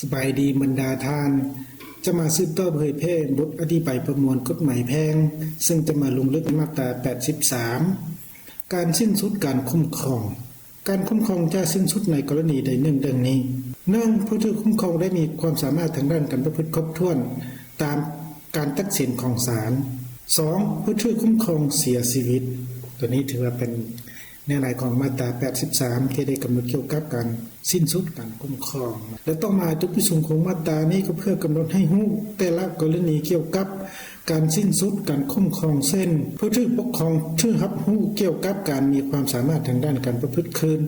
สบายดีบรรดาท่านจะมาสืบต่อเผยแพร่บทอธิบายประมวลกฎหมายแพ่งซึ่งจะมาลงลึกในมาตรา83การสิ้นสุดการคุ้มครองการคุ้มครองจะสิ้นสุดในกรณีใดหนึ่งดังนี้1ผู้ถูกคุ้มครองได้มีความสามารถทางด้านการประพฤติครบถ้วนตามการตัดสินของศาล 2ผู้ถูกคุ้มครองเสียชีวิตตัวนี้ถือว่าเป็นเนื้อหาของมาตรา83ที่ได้กำหนดเกี่ยวกับการสิ้นสุดการคุ้มครองและต้องมาจุดประสงค์ของมาตรานี้ก็เพื่อกำหนดให้ฮู้แต่ละกรณีเกี่ยวกับการสิ้นสุดการคุ้มครองเส้นผู้ถือปกครองถือรับฮู้เกี่ยวกับการมีความสามารถทางด้านการประพฤติคืน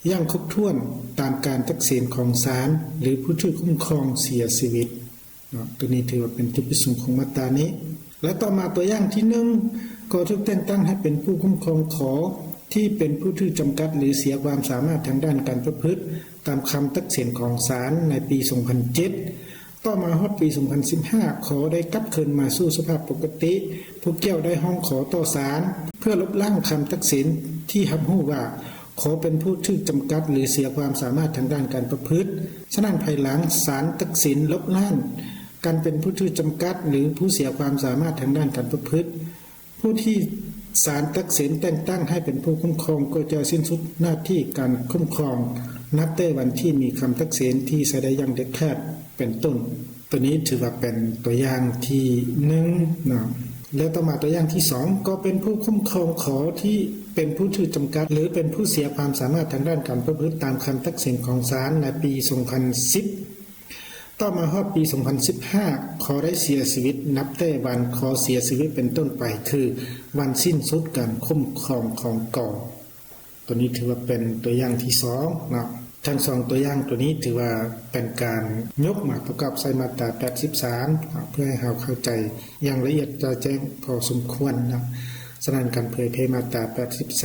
อย่างครบถ้วนตามการตัดสินของศาลหรือผู้ถือคุ้มครองเสียชีวิตตัวนี้ถือว่าเป็นจุดประสงค์ของมาตรานี้และต่อมาตัวอย่างที่1ก็ถูกแต่งตั้งให้เป็นผู้คุ้มครองขอที่เป็นผู้ถือจำกัดหรือเสียความสามารถทางด้านการประพฤติตามคำตัดสินของศาลในปี 2007 ต่อมาฮอดปี 2015 ขอได้กลับคืนมาสู่สภาพปกติผู้เกี่ยวได้ห้องขอต่อศาลเพื่อลบล้างคำตัดสินที่รับรู้ว่าขอเป็นผู้ถือจำกัดหรือเสียความสามารถทางด้านการประพฤติฉะนั้นภายหลังศาลตัดสินลบล้างการเป็นผู้ถือจำกัดหรือผู้เสียความสามารถทางด้านการประพฤติผู้ที่ศาลตัดสินแต่งตั้งให้เป็นผู้คุ้มครองก็จะสิ้นสุดหน้าที่การคุ้มครองนับแต่วันที่มีคำตัดสินที่แสดงอย่างเด็ดขาดเป็นต้นตัวนี้ถือว่าเป็นตัวอย่างที่1นะแล้วต่อมาตัวอย่างที่2ก็เป็นผู้คุ้มครองขอที่เป็นผู้ถือจำกัดหรือเป็นผู้เสียความสามารถทางด้านการประพฤติตามคำตัดสินของศาลในปี 2010ต่อมาฮอดปี 2015 ขอได้เสียชีวิตนับแต่วันขอเสียชีวิตเป็นต้นไปคือวันสิ้นสุดการคุ้มครองของก่อตัวนี้ถือว่าเป็นตัวอย่างที่2นะทั้ง2ตัวอย่างตัวนี้ถือว่าเป็นการยกมาประกอบใส่มาตรา83เพื่อให้เราเข้าใจอย่างละเอียดจะแจ้งพอสมควรนะฉะนั้นการเผยแพร่มาตรา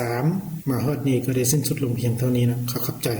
83มาฮอดนี้ก็ได้สิ้นสุดลงเพียงเท่านี้นะขอบใจ